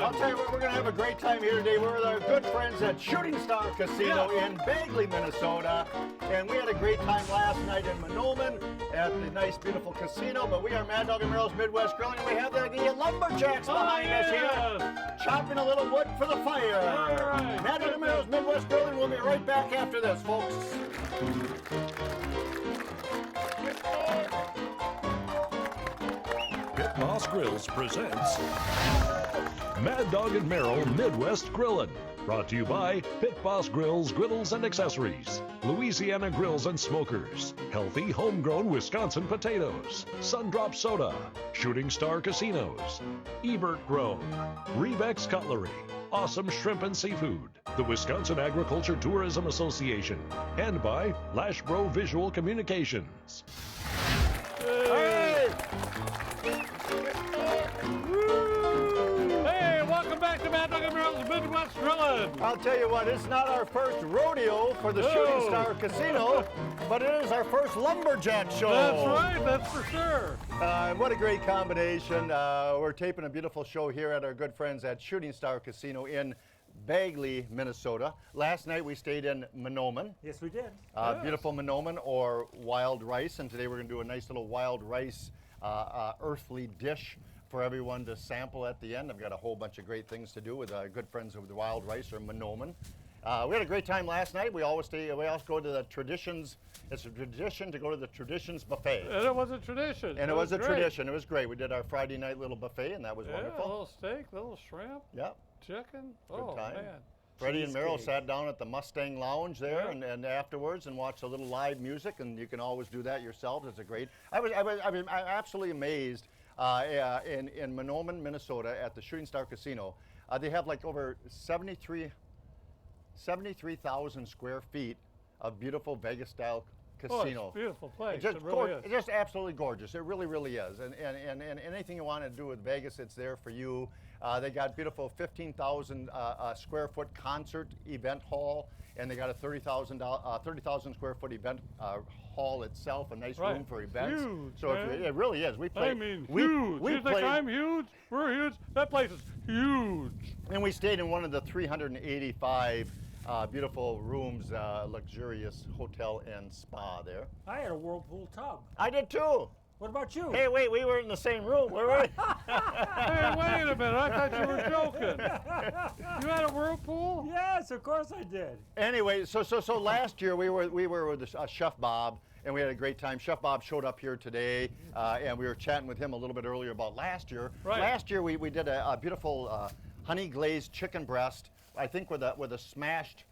I'll tell you what, we're going to have a great time here today. We're with our good friends at Shooting Star Casino in Bagley, Minnesota. And we had a great time last night in Monoman at the nice, beautiful casino. But we are Mad Dog and Merrill's Midwest Grilling, and we have the Lumberjacks behind us here, chopping a little wood for the fire. All right. Mad Dog and Merrill's Midwest Grilling. We'll be right back after this, folks. Pit Boss Grills presents Mad Dog and Merrill Midwest Grillin'. Brought to you by Pit Boss Grills, Griddles and Accessories, Louisiana Grills and Smokers, Healthy Homegrown Wisconsin Potatoes, Sundrop Soda, Shooting Star Casinos, Ebert Grown, Rebex Cutlery, Awesome Shrimp and Seafood, the Wisconsin Agriculture Tourism Association, and by Lashbro Visual Communications. Hey! Hey, welcome back to Mad Dog and Merrill's Midwest Grillin'. I'll tell you what, it's not our first rodeo for the Shooting Star Casino, but it is our first Lumberjack show. That's right, that's for sure. What a great combination. We're taping a beautiful show here at our good friends at Shooting Star Casino in Bagley, Minnesota. Last night we stayed in Monoman. Yes, we did. Beautiful Monoman or wild rice, and today we're going to do a nice little wild rice earthly dish for everyone to sample at the end. I've got a whole bunch of great things to do with our good friends of the wild rice or Monoman. We had a great time last night. We always go to the Traditions. It's a tradition to go to the Traditions buffet. And it was a tradition. And it was a great. tradition. It was great. We did our Friday night little buffet, and that was Yeah, wonderful. a little steak, a little shrimp, Yep. chicken. Good Oh, time. man. Freddie and Merrill Cheesecake. sat down at the Mustang Lounge there, Yeah. and afterwards, and watched a little live music. And you can always do that yourself. It's a great. I'm absolutely amazed in Monoman, Minnesota, at the Shooting Star Casino. They have like over 73,000 square feet of beautiful Vegas-style Oh, casino. it's a beautiful place. It's just, It really is. it's just absolutely gorgeous. It really, really is. And anything you want to do with Vegas, it's there for you. They got beautiful 15,000 square foot concert event hall, and they got a 30,000 square foot event hall itself, a nice room for events. Huge, so man. it really is. We play. I mean, we, huge. We You think played, I'm huge? We're huge. That place is huge. and we stayed in one of the 385 beautiful rooms, luxurious hotel and spa there. I had a whirlpool tub. I did too. What about you? Hey, wait, we were in the same room, were we? Hey, wait a minute. I thought you were joking. You had a whirlpool? Yes, of course I did. Anyway, so last year we were with Chef Bob, and we had a great time. Chef Bob showed up here today, and we were chatting with him a little bit earlier about last year. Right. Last year we did a beautiful honey glazed chicken breast, I think with a smashed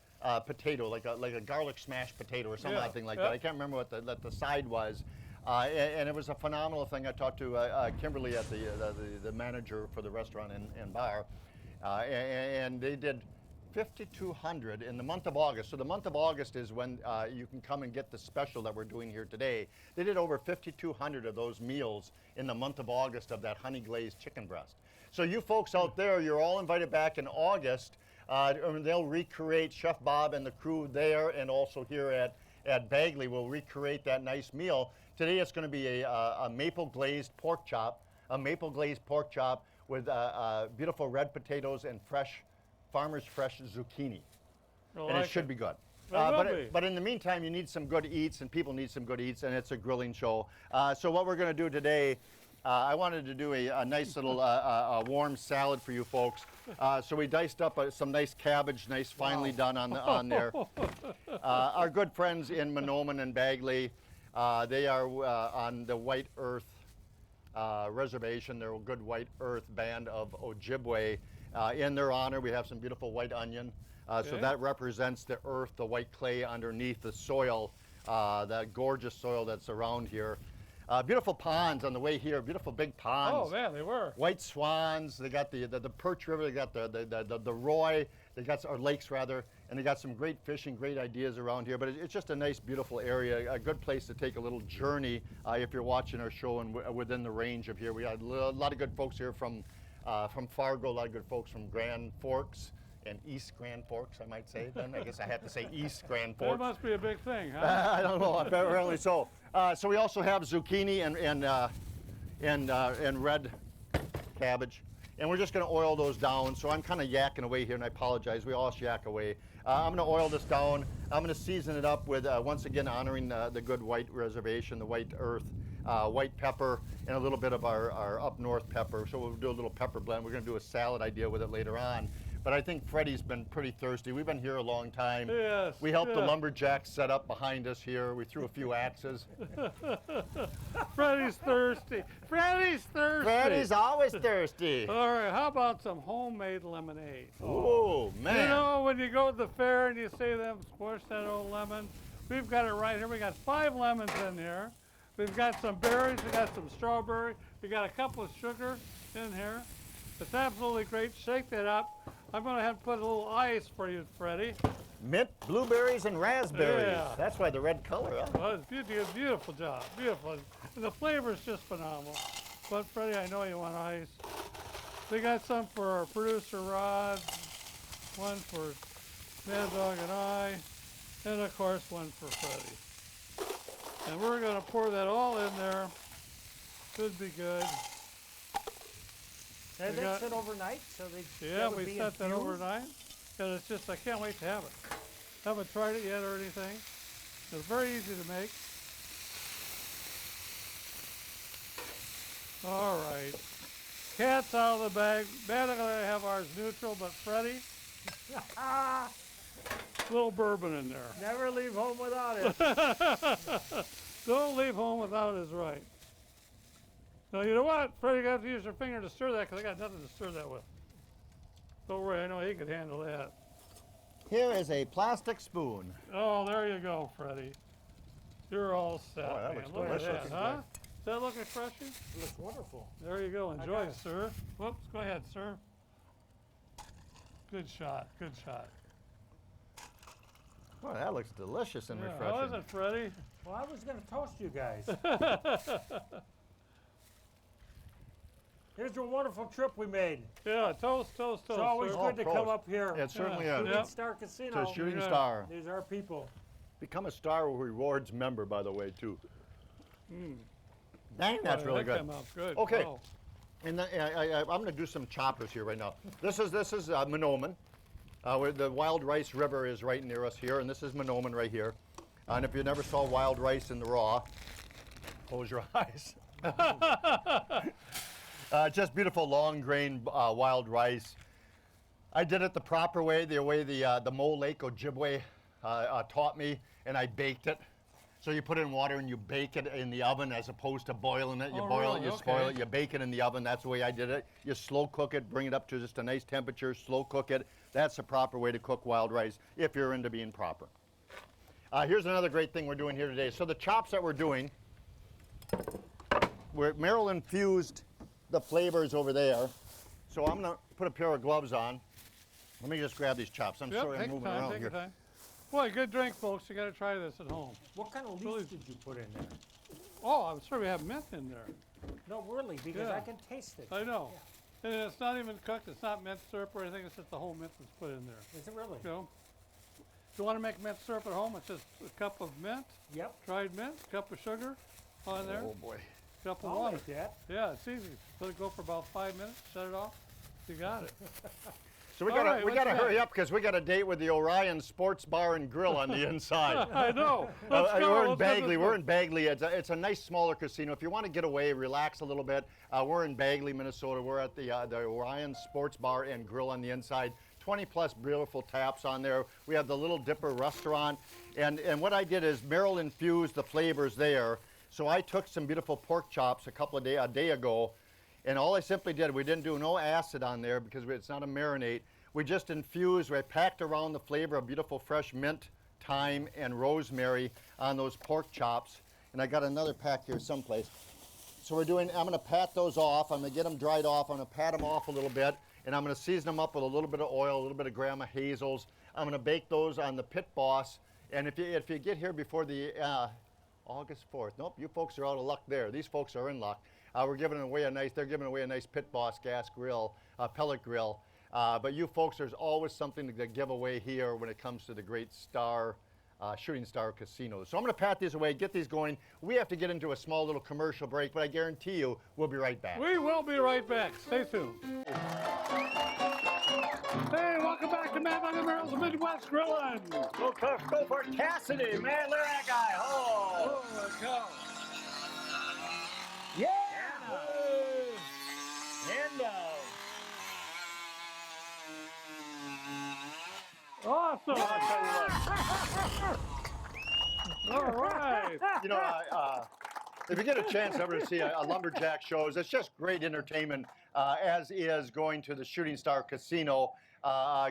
potato, like a garlic smashed potato or something like that. I can't remember what the side was. And it was a phenomenal thing. I talked to Kimberly at the manager for the restaurant and bar, and they did 5,200 in the month of August. So the month of August is when you can come and get the special that we're doing here today. They did over 5,200 of those meals in the month of August of that honey glazed chicken breast. So you folks out there, you're all invited back in August. They'll recreate, Chef Bob and the crew there, and also here at Bagley will recreate that nice meal. Today it's going to be a maple glazed pork chop, with beautiful red potatoes and farmer's fresh zucchini. And it should be good. But in the meantime, you need some good eats, and people need some good eats, and it's a grilling show. So what we're going to do today, I wanted to do a nice little warm salad for you folks. So we diced up some nice cabbage, nice finely done on there. Our good friends in Monoman and Bagley, they are on the White Earth reservation. They're a good White Earth band of Ojibwe. In their honor, we have some beautiful white onion. So that represents the earth, the white clay underneath the soil, that gorgeous soil that's around here. Beautiful ponds on the way here, beautiful big ponds. Oh, man, they were. White swans, they got the Perch River, they got the Roy, they got, or lakes rather, and they got some great fishing, great ideas around here. But it's just a nice, beautiful area, a good place to take a little journey if you're watching our show and within the range of here. We had a lot of good folks here from Fargo, a lot of good folks from Grand Forks and East Grand Forks, I might say. Then I guess I have to say East Grand Forks. That must be a big thing, huh? I don't know, apparently so. So we also have zucchini and red cabbage. And we're just gonna oil those down. So I'm kind of yakking away here, and I apologize, we all yak away. I'm gonna oil this down. I'm gonna season it up with, once again, honoring the good white reservation, the white earth, white pepper, and a little bit of our up north pepper. So we'll do a little pepper blend. We're gonna do a salad idea with it later on. But I think Freddie's been pretty thirsty. We've been here a long time. Yes. We helped the yeah. Lumberjacks set up behind us here. We threw a few axes. Freddie's thirsty. Freddie's thirsty. Freddie's always thirsty. All right, how about some homemade lemonade? Oh, man. You know, when you go to the fair and you see them squish that old lemon, we've got it right here. We got 5 lemons in here. We've got some berries, we got some strawberry, we got a cup of sugar in here. It's absolutely great. Shake that up. I'm gonna have to put a little ice for you, Freddie. Mint, blueberries, and raspberries. Yeah. That's why the red color, huh? Well, it's beautiful, beautiful job, beautiful. And the flavor is just phenomenal. But Freddie, I know you want ice. We got some for our producer Rod, one for Mad Dog and I, and of course one for Freddie. And we're gonna pour that all in there. Should be good. And We they got- sit overnight, so they Yeah, would we be set that infused? overnight, and it's just, I can't wait to have it. Haven't tried it yet or anything. It's very easy to make. All right. Cat's out of the bag. Matt and I have ours neutral, but Freddie, little bourbon in there. Never leave home without it. Don't leave home without his right. Now, you know what? Freddie, you have to use your finger to stir that because I got nothing to stir that with. Don't worry, I know he can handle that. Here is a plastic spoon. Oh, there you go, Freddie. You're all set. Boy, that man. looks Look at delicious. that, huh? Does that look refreshing? It looks wonderful. There you go. got Enjoy, it. sir. Whoops, go ahead, sir. Good shot, good shot. Boy, that looks delicious and Yeah, refreshing. how is it, Freddie? Well, I was going to toast you guys. Here's a wonderful trip we made. Yeah, toast, toast, toast. It's always sir. Oh, good to come toast. up here. It certainly Yeah. is. Yeah. Shooting Star Casino. To a shooting Yeah. star. These are our people. Become a Star Rewards member, by the way, too. Dang, that's Boy, really that good. came out good. Okay. Wow. And I'm going to do some choppers here right now. This is Monoman. Where the Wild Rice River is right near us here, and this is Monoman right here. And if you never saw wild rice in the raw, close your eyes. Just beautiful long grain wild rice. I did it the proper way, the way the Mole Lake Ojibwe taught me, and I baked it. So you put it in water and you bake it in the oven as opposed to boiling it. You Oh, boil really? it, you spoil Okay. it, you bake it in the oven. That's the way I did it. You slow cook it, bring it up to just a nice temperature, slow cook it. That's the proper way to cook wild rice if you're into being proper. Here's another great thing we're doing here today. So the chops that we're doing, Merrill infused the flavors over there. So I'm gonna put a pair of gloves on. Let me just grab these chops. I'm Yep, sorry take I'm your moving time, around take here. your time. Boy, good drink, folks. You got to try this at home. What kind of Really- leaves did you put in there? Oh, I'm sure we have mint in there. No, really, because Yeah. I can taste it. I know. And it's not even cooked. It's not mint syrup or anything. It's just the whole mint that's put in there. Is it really? You know, if you want to make mint syrup at home, it's just a cup of mint, Yep. dried mint, cup of sugar on there, Oh boy. cup of I'll water. make that. Yeah, it's easy. Let it go for about 5 minutes. Shut it off. You got it. So we All gotta right, what's hurry next? up because we got a date with the Orion Sports Bar and Grill on the inside. I know. Let's go. We're in Let's get this Bagley. We're moving. in Bagley. It's a nice smaller casino. If you want to get away, relax a little bit, we're in Bagley, Minnesota. We're at the Orion Sports Bar and Grill on the inside. 20 plus beautiful taps on there. We have the Little Dipper restaurant, and what I did is Merrill infused the flavors there. So I took some beautiful pork chops a day ago, and all I simply did, we didn't do no acid on there because it's not a marinade. We just infused, we packed around the flavor of beautiful fresh mint, thyme, and rosemary on those pork chops. And I got another pack here someplace. So I'm gonna pat those off. I'm gonna get them dried off. I'm gonna pat them off a little bit. And I'm gonna season them up with a little bit of oil, a little bit of Grandma Hazel's. I'm gonna bake those on the Pit Boss. And if you get here before the August 4th, nope, you folks are out of luck there. These folks are in luck. They're giving away a nice Pit Boss gas grill, pellet grill. But you folks, there's always something to give away here when it comes to the great Star Shooting Star Casino. So I'm going to pat these away, get these going. We have to get into a small little commercial break, but I guarantee you we'll be right back. We will be right back. Stay tuned. Hey, welcome back to Mad Dog and Merrill's Midwest Grillin'. Go for Cassidy, man. Look at that guy. Oh. Oh, let's go. Yeah. And Awesome. All right. You know, if you get a chance ever to see a lumberjack shows, it's just great entertainment, as is going to the Shooting Star Casino.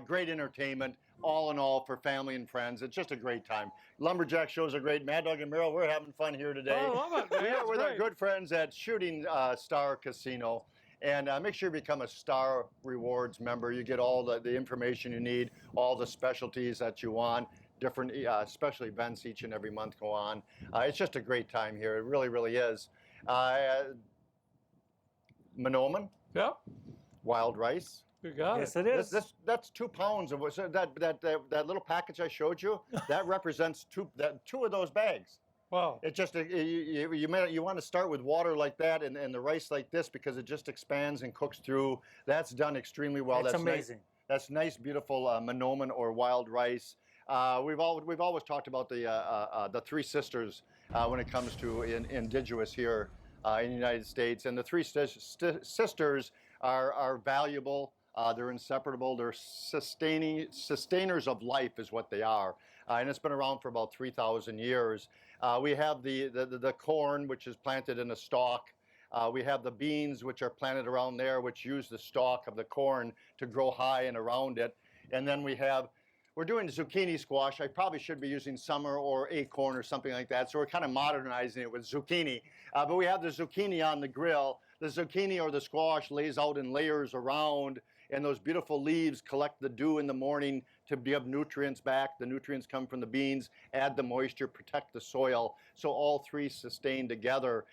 Great entertainment, all in all, for family and friends. It's just a great time. Lumberjack shows are great. Mad Dog and Merrill, we're having fun here today. Oh, I love it, man. We're It's with our great. good friends at Shooting Star Casino. And make sure you become a Star Rewards member. You get all the information you need, all the specialties that you want, different special events each and every month go on. It's just a great time here. It really, really is. Monoman, Yep. wild rice. You got yes, it. it is. That's 2 pounds of so that little package I showed you. That represents two of those bags. Wow. It just you want to start with water like that and the rice like this because it just expands and cooks through. That's done extremely well. It's That's amazing. That's nice, beautiful monoman or wild rice. We've always talked about the three sisters when it comes to indigenous here in the United States, and the three sisters are valuable. They're inseparable. They're sustainers of life is what they are, and it's been around for about 3,000 years. We have the corn, which is planted in a stalk. We have the beans, which are planted around there, which use the stalk of the corn to grow high and around it. And then we're doing zucchini squash. I probably should be using summer or acorn or something like that. So we're kind of modernizing it with zucchini. But we have the zucchini on the grill. The zucchini or the squash lays out in layers around, and those beautiful leaves collect the dew in the morning to give nutrients back. The nutrients come from the beans, add the moisture, protect the soil. So all three sustain together,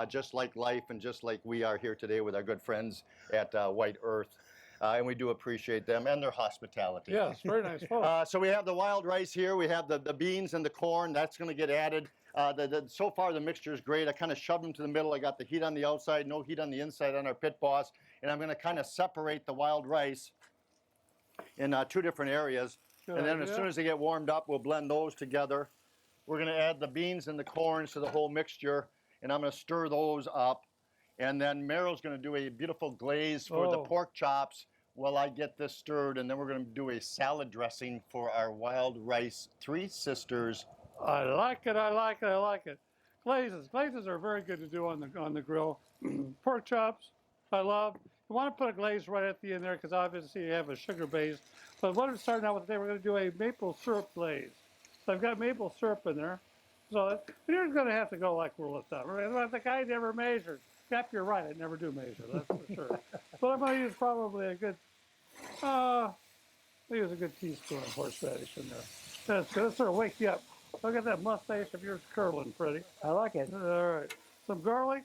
just like life and just like we are here today with our good friends at White Earth. And we do appreciate them and their hospitality. Yes, very nice folks. So we have the wild rice here. We have the beans and the corn. That's going to get added. So far, the mixture is great. I kind of shoved them to the middle. I got the heat on the outside, no heat on the inside on our pit boss. And I'm going to kind of separate the wild rice in 2 different areas. Good and then as idea. soon as they get warmed up, we'll blend those together. We're going to add the beans and the corn to the whole mixture. And I'm going to stir those up. And then Meryl's going to do a beautiful glaze for the Oh. pork chops while I get this stirred. And then we're going to do a salad dressing for our wild rice Three Sisters. I like it. I like it. I like it. Glazes are very good to do on the grill. Pork chops, I love. You want to put a glaze right at the end there because obviously you have a sugar base. But what I'm starting out with today, we're going to do a maple syrup glaze. So I've got maple syrup in there. So you're going to have to go like rule of thumb. The guy never measured. Yep, you're right. I never do measure. That's for sure. But I'm going to use probably a good. I'll use a good teaspoon of horseradish in there. That's good. That'll sort of wake you up. Look at that mustache of yours curling, Freddie. I like it. All right. Some garlic.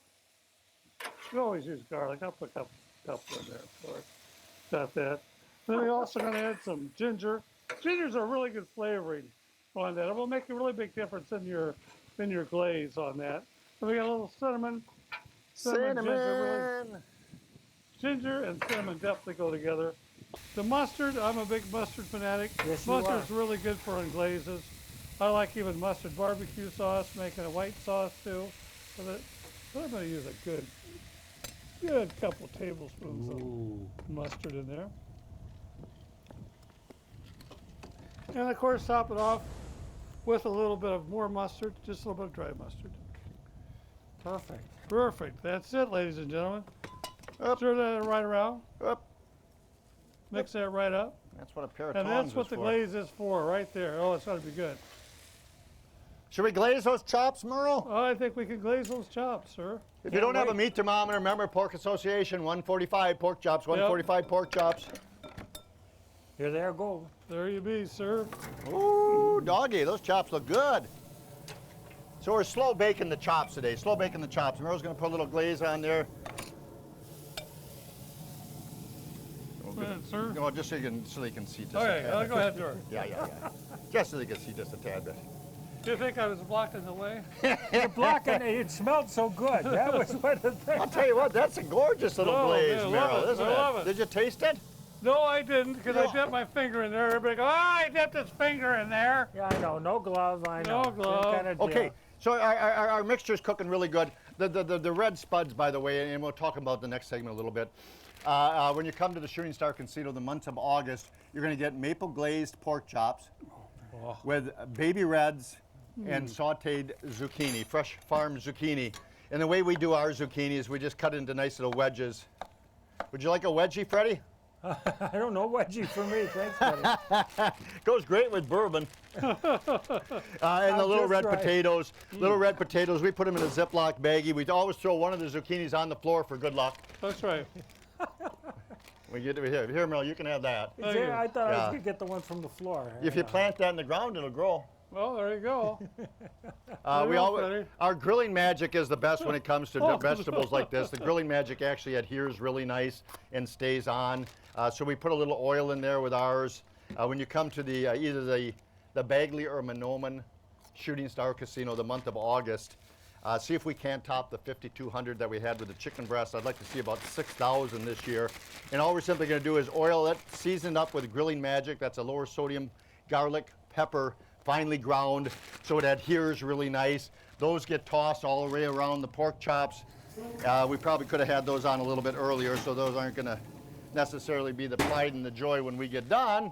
We always use garlic. I'll put a couple in there for it. Got that. Then we're also going to add some ginger. Ginger's a really good flavoring on that. It will make a really big difference in your glaze on that. Then we got a little cinnamon. Ginger and cinnamon definitely go together. The mustard, I'm a big mustard fanatic. Yes, you Mustard's are. really good for on glazes. I like even mustard barbecue sauce, making a white sauce too. So I'm going to use a good couple tablespoons of mustard in there. And of course, top it off with a little bit of more mustard, just a little bit of dry mustard. Perfect. Perfect. That's it, ladies and gentlemen. Up. Stir that right around. Up. Mix that right up. That's what a pair of And tongs that's what is the for. glaze is for, right there. Oh, it's going to be good. Should we glaze those chops, Merle? Oh, I think we can glaze those chops, sir. If you don't have a meat thermometer, remember Pork Association, 145 pork chops, 145 pork chops. Here they are, go. There you be, sir. Ooh, doggy, those chops look good. So we're slow baking the chops today, slow baking the chops. Merle's gonna put a little glaze on there. Go ahead, sir. No, just so they can see just a Okay, tad. go ahead, George. Yeah. Just so they can see just a tad bit. Do you think I was blocking the way? You're blocking it. It smelled so good. That was what the thing. I'll tell you what, that's a gorgeous little Oh, glaze, man, I love Merrill, it. isn't I love it? it. Did you taste it? No, I didn't, because No. I dipped my finger in there. Everybody go, I dipped his finger in there. Yeah, I know. No glove. I know. No glove. Same kind of deal. Okay, so our mixture's cooking really good. The red spuds, by the way, and we'll talk about the next segment a little bit. When you come to the Shooting Star Casino the month of August, you're going to get maple glazed pork chops with baby reds and sauteed zucchini, fresh farm zucchini. And the way we do our zucchini is we just cut into nice little wedges. Would you like a wedgie, Freddie? I don't know. Wedgie for me. Thanks, buddy. Goes great with bourbon. And the little just red right. potatoes. Little red potatoes, we put them in a Ziploc baggie. We always throw one of the zucchinis on the floor for good luck. That's right. We get it here. Here, Mel, you can have that. Is there- I thought I was Yeah. going to get the one from the floor. If you plant that in the ground, it'll grow. Well, there you go. We go, always, Freddie. our grilling magic is the best when it comes to Oh. vegetables like this. The grilling magic actually adheres really nice and stays on. So we put a little oil in there with ours. When you come to the either the Bagley or Monoman Shooting Star Casino the month of August, see if we can't top the 5,200 that we had with the chicken breast. I'd like to see about 6,000 this year. And all we're simply going to do is oil it, season it up with grilling magic. That's a lower sodium garlic, pepper, finely ground, so it adheres really nice. Those get tossed all the way around the pork chops. We probably could have had those on a little bit earlier, so those aren't going to necessarily be the pride and the joy when we get done,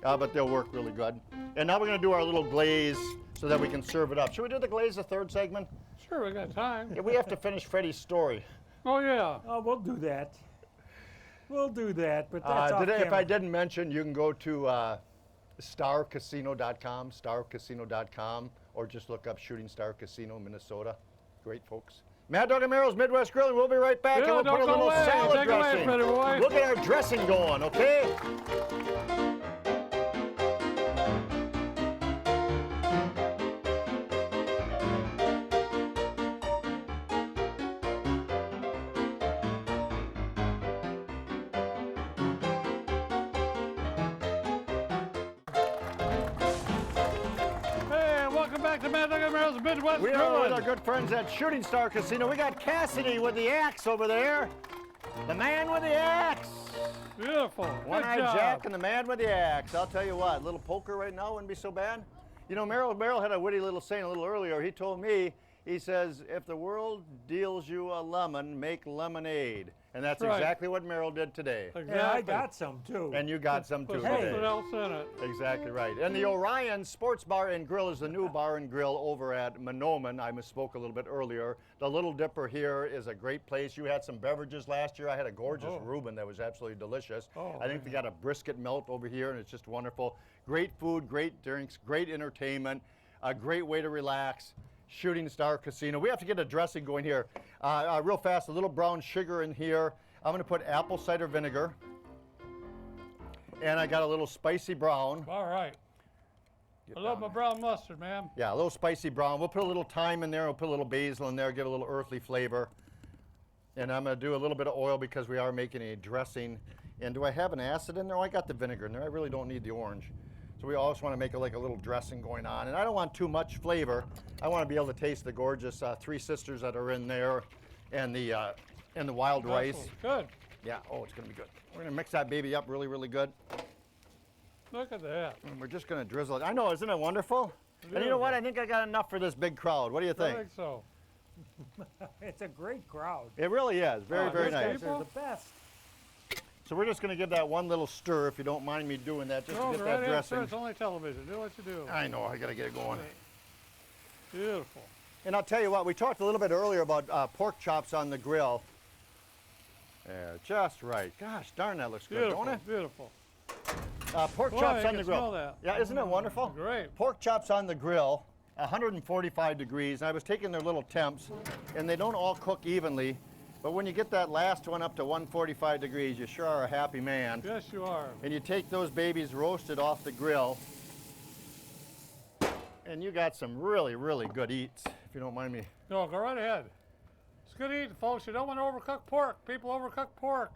but they'll work really good. And now we're going to do our little glaze so that we can serve it up. Should we do the glaze the third segment? Sure, we got time. Yeah, we have to finish Freddie's story. Oh, yeah. Oh, we'll do that. We'll do that, but that's off If I camera. didn't mention, you can go to starcasino.com, or just look up Shooting Star Casino, Minnesota. Great folks. Mad Dog and Merrill's Midwest Grill, and we'll be right back. Yeah, And we'll don't put a go little away. salad Take it away, dressing. Freddie boy. We'll get our dressing going, okay? Hey, welcome back to Mad Dog and Merrill's Midwest We are with Grilling. our good friends at Shooting Star Casino. We got Cassidy with the axe over there. The man with the axe. Beautiful. One-eyed Good job. Jack and the man with the axe. I'll tell you what, a little poker right now wouldn't be so bad. You know, Merrill had a witty little saying a little earlier. He told me, he says, if the world deals you a lemon, make lemonade. And that's Right. exactly what Merrill did today. Exactly. Yeah, I got some too. And you got some too Put today. something else in it. Exactly right. And the Orion Sports Bar and Grill is the new bar and grill over at Monoman. I misspoke a little bit earlier. The Little Dipper here is a great place. You had some beverages last year. I had a gorgeous Reuben that was absolutely delicious. Oh, I think they got a brisket melt over here, and it's just wonderful. Great food, great drinks, great entertainment, a great way to relax. Shooting Star Casino. We have to get a dressing going here. Real fast, a little brown sugar in here. I'm going to put apple cider vinegar. And I got a little spicy brown. All right. I love my brown mustard, man. Yeah, a little spicy brown. We'll put a little thyme in there. We'll put a little basil in there, give it a little earthly flavor. And I'm going to do a little bit of oil because we are making a dressing. And do I have an acid in there? Oh, I got the vinegar in there. I really don't need the orange. So we always want to make it like a little dressing going on. And I don't want too much flavor. I want to be able to taste the gorgeous Three Sisters that are in there and the wild rice. Good. Yeah, oh, it's going to be good. We're going to mix that baby up really, really good. Look at that. And we're just going to drizzle it. I know, isn't it wonderful? And you know what? I think I got enough for this big crowd. What do you I think? think so. It's a great crowd. It really is. Very, Oh, very those nice. These guys are the best. So we're just going to give that one little stir, if you don't mind me doing that, just No, to go get right that ahead, sir. dressing. It's only television. Do what you do. I know, I got to get it going. Beautiful. And I'll tell you what, we talked a little bit earlier about pork chops on the grill. Yeah, just right. Gosh darn, that looks good, Beautiful. don't it? Beautiful. Pork Boy, chops I on the can grill. smell that. Yeah, isn't it wonderful? Great. Pork chops on the grill, 145 degrees. And I was taking their little temps, and they don't all cook evenly. But when you get that last one up to 145 degrees, you sure are a happy man. Yes, you are. And you take those babies roasted off the grill, and you got some really, really good eats, if you don't mind me. No, go right ahead. It's good eating, folks. You don't want to overcook pork. People overcook pork.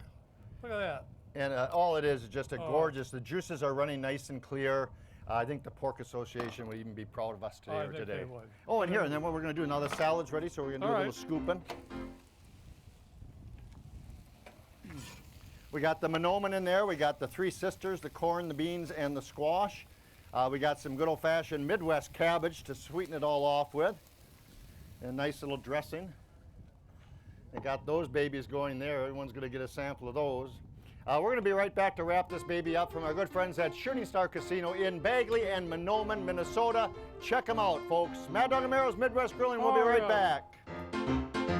Look at that. And all it is just a gorgeous, the juices are running nice and clear. I think the Pork Association would even be proud of us today. I or think today. they would. Oh, and here, and then what we're going to do, now the salad's ready, so we're going to do All a right. little scooping. We got the Monoman in there. We got the Three Sisters, the corn, the beans, and the squash. We got some good old-fashioned Midwest cabbage to sweeten it all off with. And a nice little dressing. They got those babies going there. Everyone's going to get a sample of those. We're going to be right back to wrap this baby up from our good friends at Shooting Star Casino in Bagley and Monoman, Minnesota. Check them out, folks. Mad Dog and Merrill's Midwest Grilling. We'll be Oh, right yeah. back.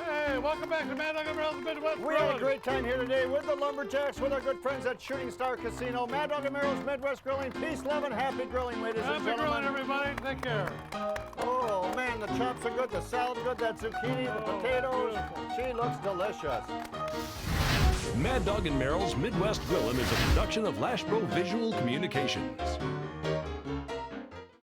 Hey, welcome back to Mad Dog and Merrill's Midwest We had a Grilling. great time here today with the Lumberjacks, with our good friends at Shooting Star Casino. Mad Dog and Merrill's Midwest Grilling. Peace, love, and happy grilling, ladies and Happy gentlemen. grilling, everybody. Take care. Oh man, the chops are good, the salad's good, that zucchini, the Oh, potatoes. beautiful. She looks delicious. Mad Dog and Merrill's Midwest Grillin' is a production of Lashbro Visual Communications.